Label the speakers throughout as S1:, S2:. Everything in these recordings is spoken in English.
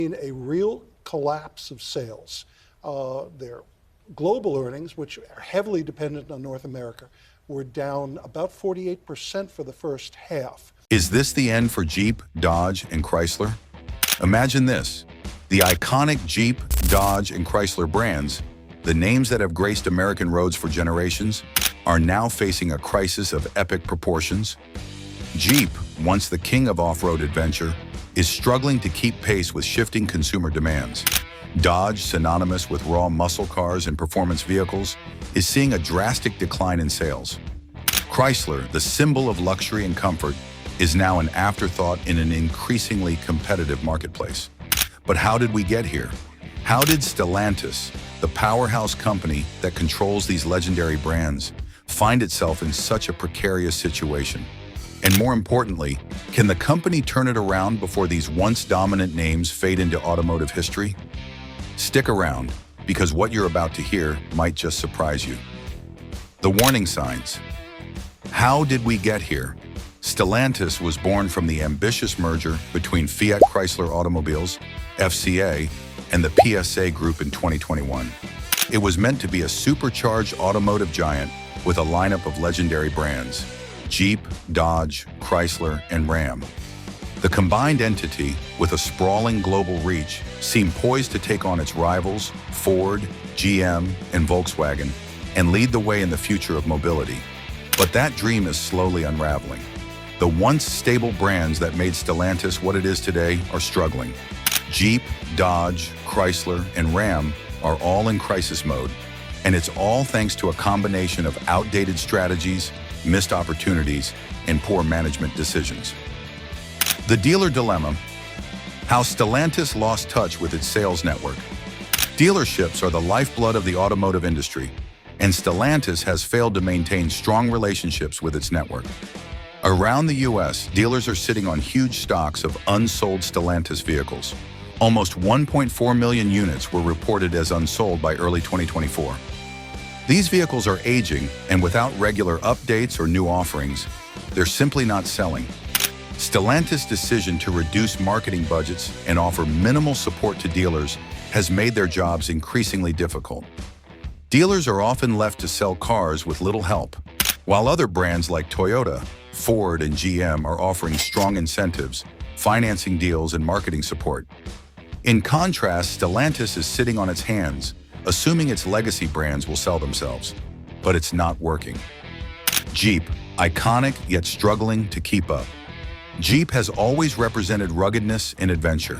S1: A real collapse of sales. Their global earnings, which are heavily dependent on North America, were down about 48% for the first half.
S2: Is this the end for Jeep, Dodge, and Chrysler? Imagine this. The iconic Jeep, Dodge, and Chrysler brands, the names that have graced American roads for generations, are now facing a crisis of epic proportions. Jeep, once the king of off-road adventure, is struggling to keep pace with shifting consumer demands. Dodge, synonymous with raw muscle cars and performance vehicles, is seeing a drastic decline in sales. Chrysler, the symbol of luxury and comfort, is now an afterthought in an increasingly competitive marketplace. But how did we get here? How did Stellantis, the powerhouse company that controls these legendary brands, find itself in such a precarious situation? And more importantly, can the company turn it around before these once dominant names fade into automotive history? Stick around, because what you're about to hear might just surprise you. The warning signs. How did we get here? Stellantis was born from the ambitious merger between Fiat Chrysler Automobiles, FCA, and the PSA Group in 2021. It was meant to be a supercharged automotive giant with a lineup of legendary brands: Jeep, Dodge, Chrysler, and Ram. The combined entity, with a sprawling global reach, seemed poised to take on its rivals, Ford, GM, and Volkswagen, and lead the way in the future of mobility. But that dream is slowly unraveling. The once stable brands that made Stellantis what it is today are struggling. Jeep, Dodge, Chrysler, and Ram are all in crisis mode, and it's all thanks to a combination of outdated strategies, missed opportunities, and poor management decisions. The dealer dilemma: how Stellantis lost touch with its sales network. Dealerships are the lifeblood of the automotive industry, and Stellantis has failed to maintain strong relationships with its network. Around the U.S., dealers are sitting on huge stocks of unsold Stellantis vehicles. Almost 1.4 million units were reported as unsold by early 2024. These vehicles are aging, and without regular updates or new offerings, they're simply not selling. Stellantis' decision to reduce marketing budgets and offer minimal support to dealers has made their jobs increasingly difficult. Dealers are often left to sell cars with little help, while other brands like Toyota, Ford, and GM are offering strong incentives, financing deals, and marketing support. In contrast, Stellantis is sitting on its hands, assuming its legacy brands will sell themselves. But it's not working. Jeep, iconic yet struggling to keep up. Jeep has always represented ruggedness and adventure.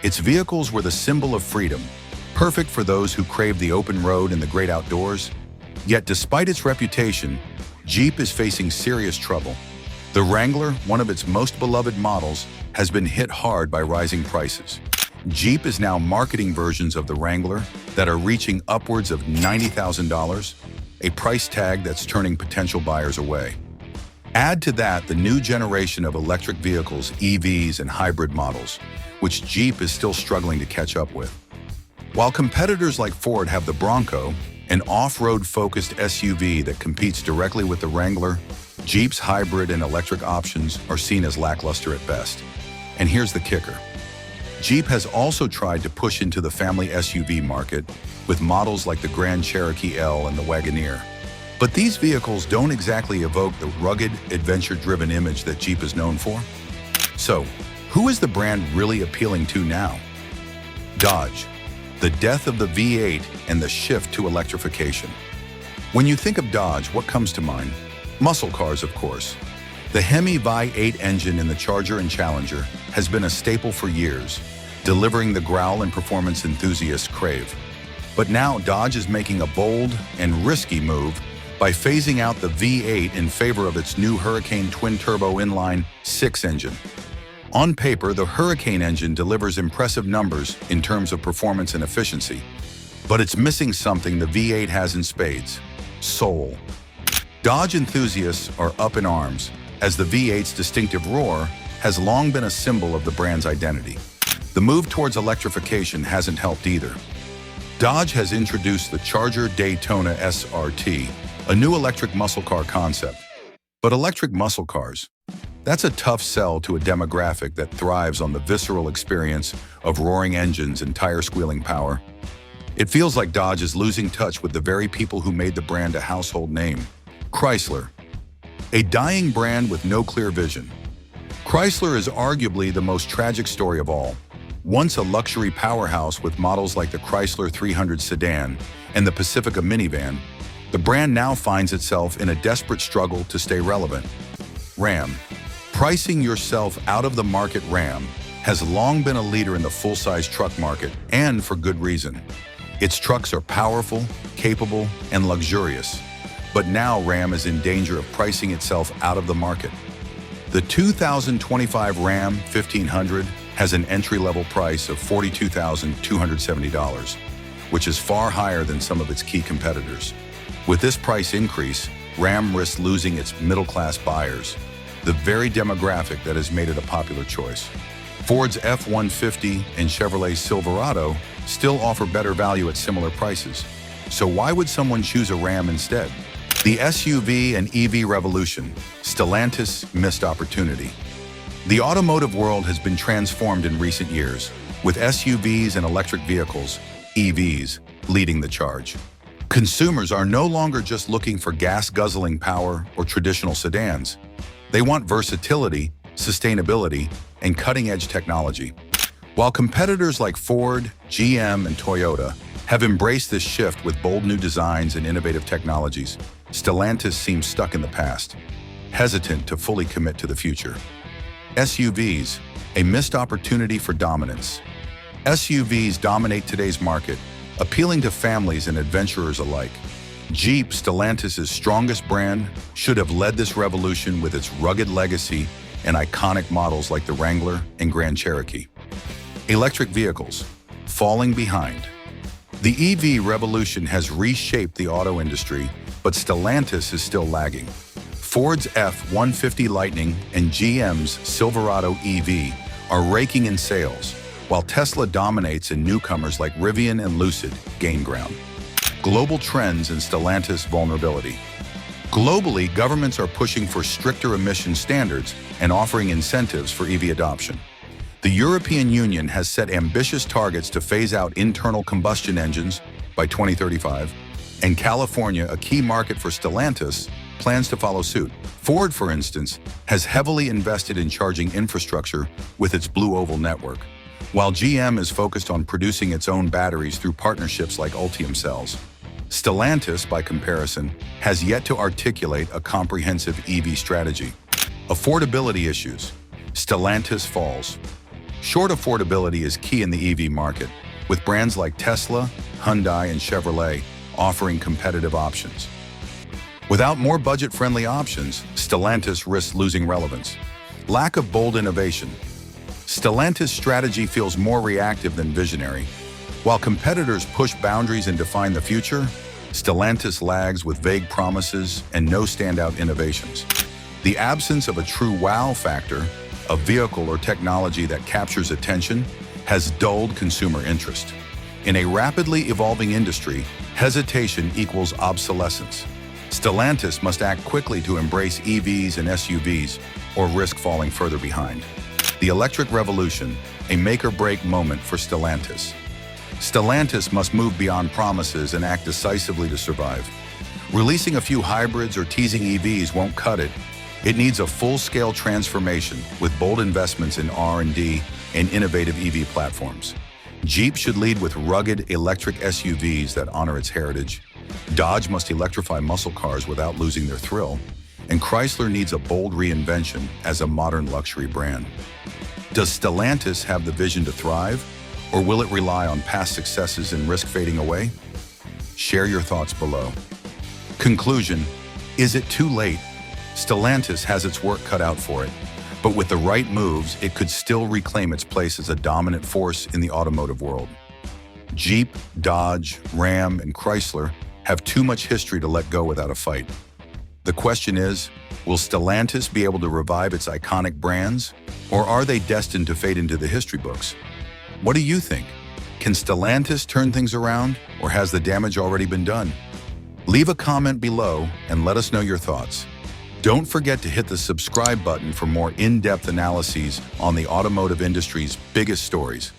S2: Its vehicles were the symbol of freedom, perfect for those who crave the open road and the great outdoors. Yet despite its reputation, Jeep is facing serious trouble. The Wrangler, one of its most beloved models, has been hit hard by rising prices. Jeep is now marketing versions of the Wrangler that are reaching upwards of $90,000, a price tag that's turning potential buyers away. Add to that the new generation of electric vehicles, EVs, and hybrid models, which Jeep is still struggling to catch up with. While competitors like Ford have the Bronco, an off-road focused SUV that competes directly with the Wrangler, Jeep's hybrid and electric options are seen as lackluster at best. And here's the kicker. Jeep has also tried to push into the family SUV market with models like the Grand Cherokee L and the Wagoneer. But these vehicles don't exactly evoke the rugged, adventure-driven image that Jeep is known for. So, who is the brand really appealing to now? Dodge, the death of the V8 and the shift to electrification. When you think of Dodge, what comes to mind? Muscle cars, of course. The Hemi V8 engine in the Charger and Challenger has been a staple for years, delivering the growl and performance enthusiasts crave. But now Dodge is making a bold and risky move by phasing out the V8 in favor of its new Hurricane twin-turbo inline-6 engine. On paper, the Hurricane engine delivers impressive numbers in terms of performance and efficiency, but it's missing something the V8 has in spades: soul. Dodge enthusiasts are up in arms, as the V8's distinctive roar has long been a symbol of the brand's identity. The move towards electrification hasn't helped either. Dodge has introduced the Charger Daytona SRT, a new electric muscle car concept. But electric muscle cars, That's a tough sell to a demographic that thrives on the visceral experience of roaring engines and tire-squealing power. It feels like Dodge is losing touch with the very people who made the brand a household name. Chrysler, a dying brand with no clear vision. Chrysler is arguably the most tragic story of all. Once a luxury powerhouse with models like the Chrysler 300 sedan and the Pacifica minivan, the brand now finds itself in a desperate struggle to stay relevant. Ram. Pricing yourself out of the market. Ram has long been a leader in the full-size truck market, and for good reason. Its trucks are powerful, capable, and luxurious. But now Ram is in danger of pricing itself out of the market. The 2025 Ram 1500 has an entry-level price of $42,270, which is far higher than some of its key competitors. With this price increase, Ram risks losing its middle-class buyers, the very demographic that has made it a popular choice. Ford's F-150 and Chevrolet Silverado still offer better value at similar prices. So why would someone choose a Ram instead? The SUV and EV revolution, Stellantis missed opportunity. The automotive world has been transformed in recent years, with SUVs and electric vehicles, EVs, leading the charge. Consumers are no longer just looking for gas-guzzling power or traditional sedans. They want versatility, sustainability, and cutting-edge technology. While competitors like Ford, GM, and Toyota have embraced this shift with bold new designs and innovative technologies, Stellantis seems stuck in the past, hesitant to fully commit to the future. SUVs, a missed opportunity for dominance. SUVs dominate today's market, appealing to families and adventurers alike. Jeep, Stellantis' strongest brand, should have led this revolution with its rugged legacy and iconic models like the Wrangler and Grand Cherokee. Electric vehicles, falling behind. The EV revolution has reshaped the auto industry, but Stellantis is still lagging. Ford's F-150 Lightning and GM's Silverado EV are raking in sales, while Tesla dominates and newcomers like Rivian and Lucid gain ground. Global trends and Stellantis vulnerability. Globally, governments are pushing for stricter emission standards and offering incentives for EV adoption. The European Union has set ambitious targets to phase out internal combustion engines by 2035, and California, a key market for Stellantis, plans to follow suit. Ford, for instance, has heavily invested in charging infrastructure with its Blue Oval network, while GM is focused on producing its own batteries through partnerships like Ultium Cells. Stellantis, by comparison, has yet to articulate a comprehensive EV strategy. Affordability issues. Stellantis falls. Short affordability is key in the EV market, with brands like Tesla, Hyundai, and Chevrolet offering competitive options. Without more budget-friendly options, Stellantis risks losing relevance. Lack of bold innovation. Stellantis' strategy feels more reactive than visionary. While competitors push boundaries and define the future, Stellantis lags with vague promises and no standout innovations. The absence of a true wow factor, a vehicle or technology that captures attention, has dulled consumer interest. In a rapidly evolving industry, hesitation equals obsolescence. Stellantis must act quickly to embrace EVs and SUVs or risk falling further behind. The electric revolution, a make-or-break moment for Stellantis. Stellantis must move beyond promises and act decisively to survive. Releasing a few hybrids or teasing EVs won't cut it. It needs a full-scale transformation with bold investments in R&D and innovative EV platforms. Jeep should lead with rugged electric SUVs that honor its heritage. Dodge must electrify muscle cars without losing their thrill. And Chrysler needs a bold reinvention as a modern luxury brand. Does Stellantis have the vision to thrive, or will it rely on past successes and risk fading away? Share your thoughts below. Conclusion: is it too late? Stellantis has its work cut out for it, but with the right moves, it could still reclaim its place as a dominant force in the automotive world. Jeep, Dodge, Ram, and Chrysler have too much history to let go without a fight. The question is, will Stellantis be able to revive its iconic brands, or are they destined to fade into the history books? What do you think? Can Stellantis turn things around, or has the damage already been done? Leave a comment below and let us know your thoughts. Don't forget to hit the subscribe button for more in-depth analyses on the automotive industry's biggest stories.